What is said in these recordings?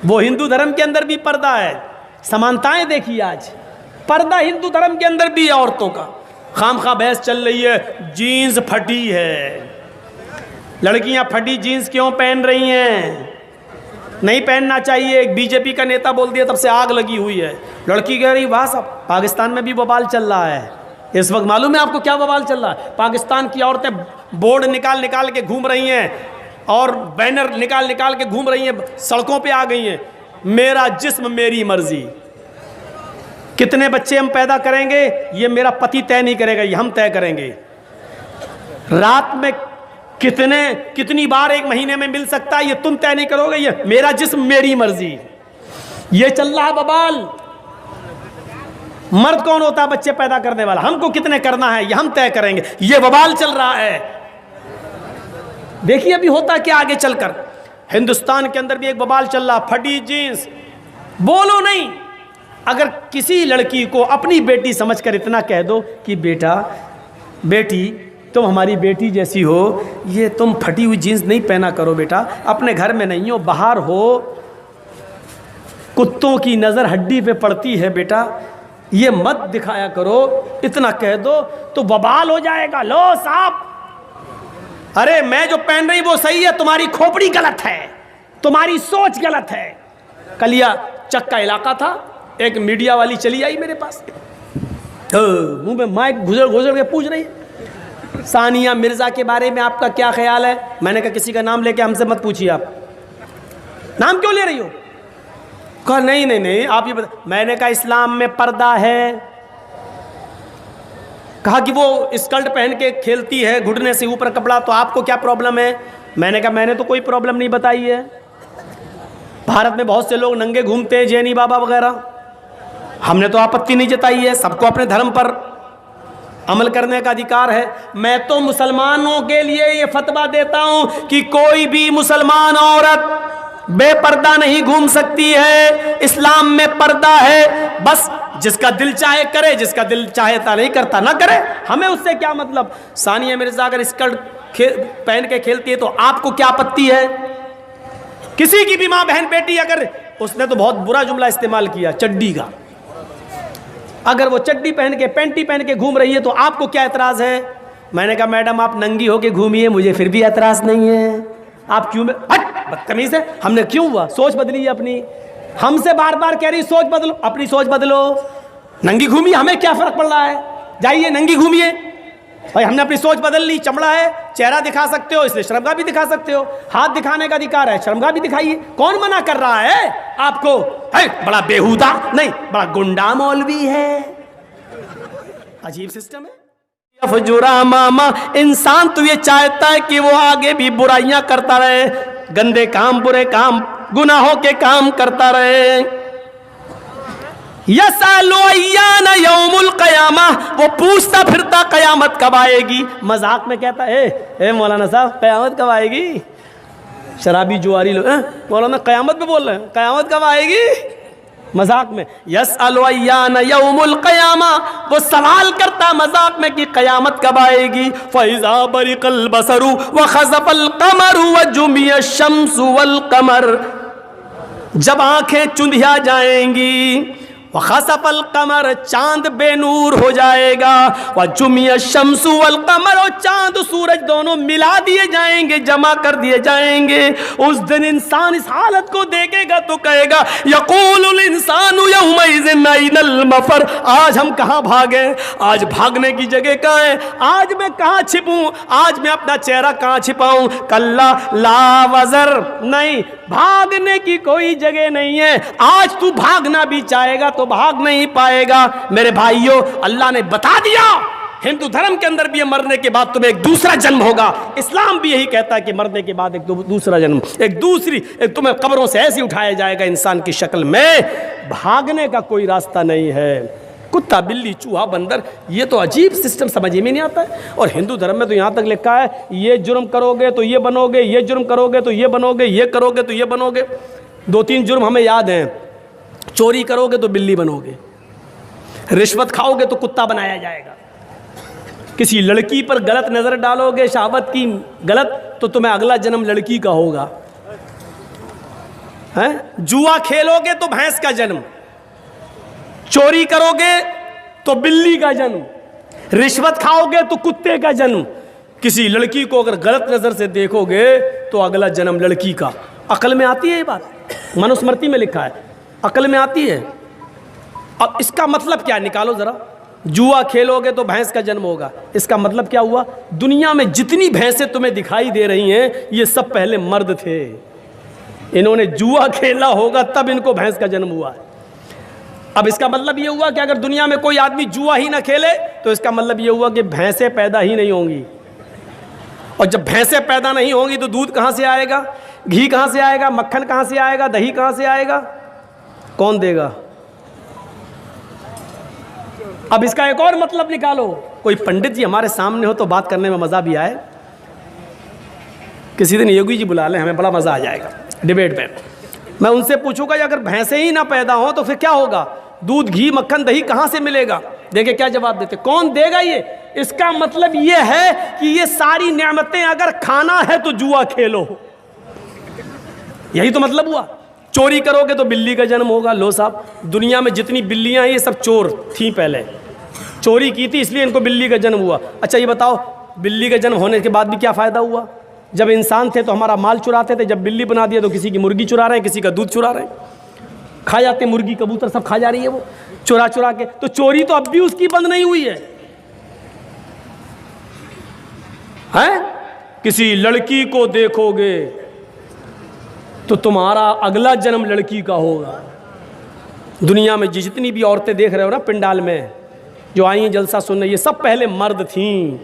वो हिंदू धर्म के अंदर भी पर्दा है। समानताएं देखिए, आज पर्दा हिंदू धर्म के अंदर भी है औरतों का। खामखा बहस चल रही है, जीन्स फटी है, लड़कियां फटी जीन्स क्यों पहन रही हैं, नहीं पहनना चाहिए। एक बीजेपी का नेता बोल दिया, तब से आग लगी हुई है। लड़की कह रही वाह साहब, पाकिस्तान में भी बवाल चल रहा है इस वक्त। मालूम है आपको क्या बवाल चल रहा है? पाकिस्तान की औरतें बोर्ड निकाल निकाल के घूम रही हैं और बैनर निकाल निकाल के घूम रही हैं, सड़कों पे आ गई हैं, मेरा जिस्म मेरी मर्जी। कितने बच्चे हम पैदा करेंगे ये मेरा पति तय नहीं करेगा, ये हम तय करेंगे। रात में कितनी बार एक महीने में मिल सकता है ये तुम तय नहीं करोगे, ये मेरा जिस्म मेरी मर्जी। ये चल रहा है बवाल। मर्द कौन होता है बच्चे पैदा करने वाला? हमको कितने करना है ये हम तय करेंगे, ये बवाल चल रहा है। देखिए अभी होता क्या आगे चलकर। हिंदुस्तान के अंदर भी एक बवाल चल रहा, फटी जींस। बोलो नहीं, अगर किसी लड़की को अपनी बेटी समझकर इतना कह दो कि बेटा बेटी तुम हमारी बेटी जैसी हो, ये तुम फटी हुई जीन्स नहीं पहना करो बेटा, अपने घर में नहीं हो बाहर हो, कुत्तों की नज़र हड्डी पे पड़ती है बेटा, ये मत दिखाया करो, इतना कह दो तो बवाल हो जाएगा। लो साहब, अरे मैं जो पहन रही वो सही है, तुम्हारी खोपड़ी गलत है, तुम्हारी सोच गलत है। कलिया चक का इलाका था, एक मीडिया वाली चली आई मेरे पास, मुंह में माइक घुसड़ घुसड़ के पूछ रही है सानिया मिर्जा के बारे में आपका क्या ख्याल है। मैंने कहा किसी का नाम लेके हमसे मत पूछिए, आप नाम क्यों ले रही हो? कहा नहीं नहीं नहीं आप ये बता। मैंने कहा इस्लाम में पर्दा है। कहा कि वो स्कर्ट पहन के खेलती है घुटने से ऊपर कपड़ा, तो आपको क्या प्रॉब्लम है? मैंने कहा मैंने तो कोई प्रॉब्लम नहीं बताई है। भारत में बहुत से लोग नंगे घूमते हैं, जैनी बाबा वगैरह, हमने तो आपत्ति नहीं जताई है। सबको अपने धर्म पर अमल करने का अधिकार है। मैं तो मुसलमानों के लिए ये फतवा देता हूं कि कोई भी मुसलमान औरत बेपर्दा नहीं घूम सकती है। इस्लाम में पर्दा है, बस जिसका दिल चाहे करे, जिसका दिल चाहेता नहीं करता ना करे, हमें उससे क्या मतलब। सानिया मिर्जा अगर स्कर्ट पहन के खेलती है तो आपको क्या आपत्ति है? किसी की भी माँ बहन बेटी, अगर उसने तो बहुत बुरा जुमला इस्तेमाल किया चड्डी का, अगर वो चड्डी पहन के पैंटी पहन के घूम रही है तो आपको क्या एतराज है? मैंने कहा मैडम आप नंगी होके घूमिए, मुझे फिर भी एतराज नहीं है। आप क्यों बदतमीज है? हमने क्यों हुआ? सोच बदली अपनी। हमसे बार बार कह रही सोच बदलो, अपनी सोच बदलो। नंगी घूमिए, हमें क्या फर्क पड़ रहा है, जाइए नंगी घूमिए। भाई हमने अपनी सोच बदल ली। चमड़ा है, चेहरा दिखा सकते हो, इसलिए शर्मगाह भी दिखा सकते हो, हाथ दिखाने का अधिकार है, शर्मगाह भी दिखाइए। कौन मना कर रहा है आपको? है बड़ा बेहुदा नहीं, बड़ा गुंडा मौलवी है। अजीब सिस्टम है। फजुरा मामा, इंसान तो ये चाहता है कि वो आगे भी बुराइयां करता रहे, गंदे काम, बुरे काम, गुनाहों के काम करता रहे। यसालुय्याना यौमुल क़यामा, वो पूछता फिरता कयामत कब आएगी। मजाक में कहता है ए मौलाना साहब कयामत कब आएगी? शराबी जुआरी लोग मौलाना कयामत पे बोल रहे हैं, कयामत कब आएगी? मजाक में। यसालुय्याना यौमुल क़यामा, वो सवाल करता मजाक में कि कयामत कब आएगी। फ़इज़ा बरिक़ल बसरु व ख़ज़फ़ल क़मरु व जुमिय शम्सु वल क़मर, जब आंखें चुंधिया जाएंगी, वख़सफ़ल क़मर, चांद बेनूर हो जाएगा, व जुमिय शम्सु वल क़मर, और चांद सूरज दोनों मिला दिए जाएंगे, जमा कर दिए जाएंगे। उस दिन इंसान इस हालत को देखेगा तो कहेगा यक़ूलुल इंसानु यौमइज़िन अयनल मफ़र, आज हम कहाँ भागे, आज भागने की जगह कहाँ है, आज मैं कहाँ छिपूं, आज मैं अपना चेहरा कहाँ छिपाऊं। कल्ला ला वज़र, नहीं, भागने की कोई जगह नहीं है। आज तू भागना भी चाहेगा तो भाग नहीं पाएगा। मेरे भाइयों, अल्लाह ने बता दिया हिंदू धर्म के अंदर भी मरने के बाद तुम्हें एक दूसरा जन्म होगा। इस्लाम भी यही कहता है कि मरने के बाद एक दूसरा जन्म, एक तुम्हें कब्रों से ऐसे उठाया जाएगा इंसान की शक्ल में। भागने का कोई रास्ता नहीं है। कुत्ता, बिल्ली, चूहा, बंदर, ये तो अजीब सिस्टम समझ में नहीं आता है। और हिंदू धर्म में तो यहाँ तक लिखा है ये जुर्म करोगे तो ये बनोगे, ये जुर्म करोगे तो ये बनोगे, ये करोगे तो ये बनोगे। 2-3 जुर्म हमें याद हैं। चोरी करोगे तो बिल्ली बनोगे, रिश्वत खाओगे तो कुत्ता बनाया जाएगा, किसी लड़की पर गलत नज़र डालोगे, शहावत की गलत, तो तुम्हें अगला जन्म लड़की का होगा। हैं? जुआ खेलोगे तो भैंस का जन्म, चोरी करोगे तो बिल्ली का जन्म, रिश्वत खाओगे तो कुत्ते का जन्म, किसी लड़की को अगर गलत नजर से देखोगे तो अगला जन्म लड़की का। अकल में आती है ये बात? मनुस्मृति में लिखा है, अकल में आती है। अब इसका मतलब क्या निकालो जरा। जुआ खेलोगे तो भैंस का जन्म होगा, इसका मतलब क्या हुआ? दुनिया में जितनी भैंसें तुम्हें दिखाई दे रही हैं ये सब पहले मर्द थे, इन्होंने जुआ खेला होगा तब इनको भैंस का जन्म हुआ है। अब इसका मतलब ये हुआ कि अगर दुनिया में कोई आदमी जुआ ही ना खेले तो इसका मतलब ये हुआ कि भैंसें पैदा ही नहीं होंगी, और जब भैंसें पैदा नहीं होंगी तो दूध कहाँ से आएगा, घी कहाँ से आएगा, मक्खन कहाँ से आएगा, दही कहाँ से आएगा, कौन देगा? अब इसका एक और मतलब निकालो। कोई पंडित जी हमारे सामने हो तो बात करने में मज़ा भी आए। किसी दिन योगी जी बुला लें, हमें बड़ा मज़ा आ जाएगा डिबेट में। मैं उनसे पूछूंगा अगर भैंसें ही ना पैदा हो तो फिर क्या होगा, दूध घी मक्खन दही कहाँ से मिलेगा? देखिए क्या जवाब देते, कौन देगा ये? इसका मतलब ये है कि ये सारी नेमतें अगर खाना है तो जुआ खेलो, यही तो मतलब हुआ। चोरी करोगे तो बिल्ली का जन्म होगा। लो साहब, दुनिया में जितनी बिल्लियां हैं ये सब चोर थी, पहले चोरी की थी इसलिए इनको बिल्ली का जन्म हुआ। अच्छा ये बताओ, बिल्ली का जन्म होने के बाद भी क्या फ़ायदा हुआ? जब इंसान थे तो हमारा माल चुराते थे, जब बिल्ली बना दिया तो किसी की मुर्गी चुरा रहे हैं, किसी का दूध चुरा रहे हैं, खा जाते मुर्गी कबूतर सब खा जा रही है वो चुरा चुरा के। तो चोरी तो अब भी उसकी बंद नहीं हुई है, हैं? किसी लड़की को देखोगे तो तुम्हारा अगला जन्म लड़की का होगा। दुनिया में जितनी भी औरतें देख रहे हो ना पंडाल में जो आई हैं जलसा सुनने, ये सब पहले मर्द थीं,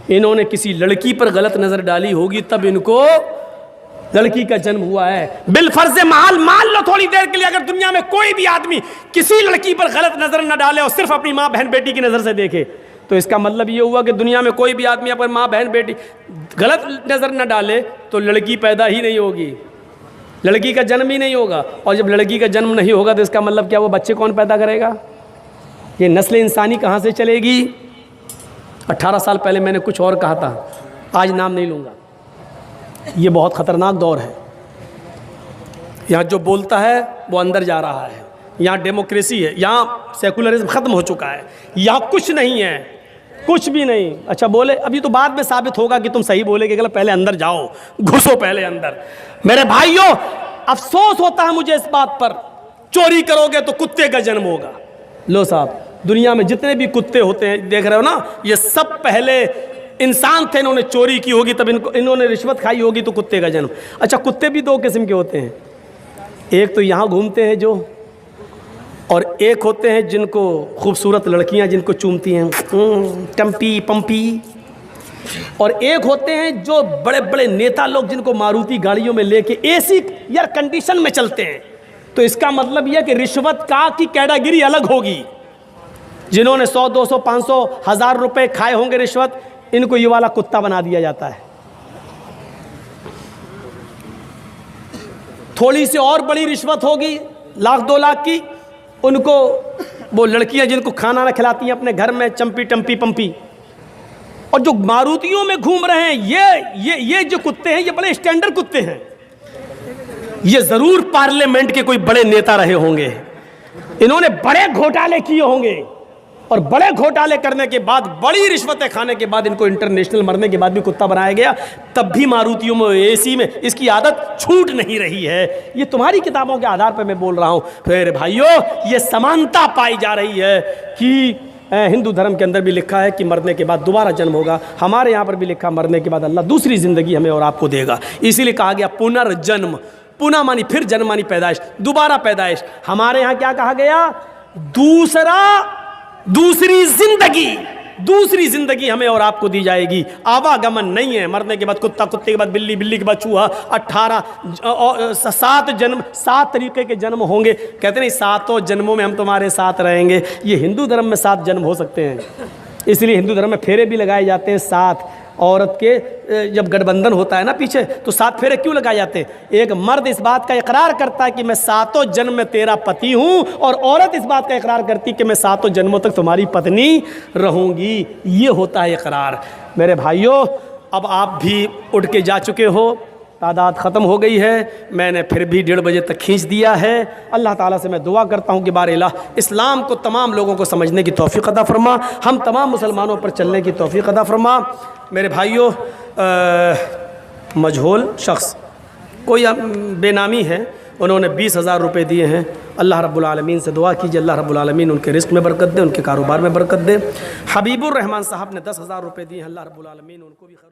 इन्होंने किसी लड़की पर गलत नज़र डाली होगी तब इनको लड़की का जन्म हुआ है। बिलफर्ज माल मान लो थोड़ी देर के लिए, अगर दुनिया में कोई भी आदमी किसी लड़की पर गलत नज़र न डाले और सिर्फ अपनी माँ बहन बेटी की नज़र से देखे तो इसका मतलब ये हुआ कि दुनिया में कोई भी आदमी अपनी माँ बहन बेटी गलत नज़र न डाले तो लड़की पैदा ही नहीं होगी, लड़की का जन्म ही नहीं होगा। और जब लड़की का जन्म नहीं होगा तो इसका मतलब क्या, वो बच्चे कौन पैदा करेगा? ये नस्ल इंसानी कहाँ से चलेगी? 18 साल पहले मैंने कुछ और कहा था, आज नाम नहीं लूँगा। ये बहुत ख़तरनाक दौर है। यहाँ जो बोलता है वो अंदर जा रहा है, यहाँ डेमोक्रेसी है, यहाँ सेकुलरिज्म ख़त्म हो चुका है, यहाँ कुछ नहीं है, कुछ भी नहीं। अच्छा बोले, अभी तो बाद में साबित होगा कि तुम सही बोले कि गलत, पहले अंदर जाओ, घुसो पहले अंदर। मेरे भाइयों, अफसोस होता है मुझे इस बात पर, चोरी करोगे तो कुत्ते का जन्म होगा। लो साहब, दुनिया में जितने भी कुत्ते होते हैं देख रहे हो ना, ये सब पहले इंसान थे, इन्होंने चोरी की होगी तब इन्होंने रिश्वत खाई होगी तो कुत्ते का जन्म। अच्छा, कुत्ते भी दो किस्म के होते हैं, एक तो यहाँ घूमते हैं जो, और एक होते हैं जिनको खूबसूरत लड़कियाँ जिनको चूमती हैं टम्पी पंपी, और एक होते हैं जो बड़े बड़े नेता लोग जिनको मारुति गाड़ियों में लेके एसी एयर कंडीशन में चलते हैं। तो इसका मतलब यह कि रिश्वत का की कैटेगरी अलग होगी। जिन्होंने 100 200 500 1000 रुपए खाए होंगे रिश्वत, इनको ये वाला कुत्ता बना दिया जाता है। थोड़ी सी और बड़ी रिश्वत होगी 1,00,000 2 लाख की, उनको वो लड़कियां जिनको खाना ना खिलाती हैं अपने घर में, चंपी टम्पी पंपी। और जो मारुतियों में घूम रहे हैं ये जो कुत्ते हैं ये बड़े स्टैंडर्ड कुत्ते हैं, ये जरूर पार्लियामेंट के कोई बड़े नेता रहे होंगे, इन्होंने बड़े घोटाले किए होंगे, और बड़े घोटाले करने के बाद, बड़ी रिश्वतें खाने के बाद इनको इंटरनेशनल मरने के बाद भी कुत्ता बनाया गया, तब भी मारुतियों में एसी में इसकी आदत छूट नहीं रही है। ये तुम्हारी किताबों के आधार पर मैं बोल रहा हूँ। फिर भाइयों, ये समानता पाई जा रही है कि हिंदू धर्म के अंदर भी लिखा है कि मरने के बाद दोबारा जन्म होगा, हमारे यहाँ पर भी लिखा मरने के बाद अल्लाह दूसरी ज़िंदगी हमें और आपको देगा। इसीलिए कहा गया पुनर्जन्म, पुनः मानी फिर जन्म मानी पैदाइश, दोबारा पैदाइश। हमारे यहाँ क्या कहा गया, दूसरी जिंदगी हमें और आपको दी जाएगी। आवागमन नहीं है, मरने के बाद कुत्ता, कुत्ते के बाद बिल्ली, बिल्ली के बाद चूहा, 7 जन्म, 7 तरीके के जन्म होंगे। कहते नहीं 7 जन्मों में हम तुम्हारे साथ रहेंगे। ये हिंदू धर्म में 7 जन्म हो सकते हैं, इसलिए हिंदू धर्म में फेरे भी लगाए जाते हैं 7। औरत के जब गठबंधन होता है ना पीछे, तो 7 फेरे क्यों लगाए जाते हैं? एक मर्द इस बात का इकरार करता है कि मैं 7 जन्म में तेरा पति हूं, और औरत इस बात का इकरार करती है कि मैं 7 जन्मों तक तुम्हारी पत्नी रहूंगी। ये होता है इकरार। मेरे भाइयों, अब आप भी उठ के जा चुके हो, तादाद ख़त्म हो गई है, मैंने फिर भी 1:30 बजे तक खींच दिया है। अल्लाह ताला से मैं दुआ करता हूँ कि बार इलाह इस्लाम को तमाम लोगों को समझने की तौफ़ीक़ अता फ़रमा, हम तमाम मुसलमानों पर चलने की तौफ़ीक़ अता फ़रमा। मेरे भाइयों, मजहूल शख्स कोई बेनामी है, उन्होंने 20,000 रुपये दिए हैं। अल्लाह रब्बुल आलमीन से दुआ कीजिए, अल्लाह रब्बुल आलमीन उनके रिस्क में बरकत दे, उनके कारोबार में बरकत दे। हबीबुर रहमान साहब ने 10,000 रुपये दिए हैं, अल्लाह रब्बुल आलमीन उनको भी खैर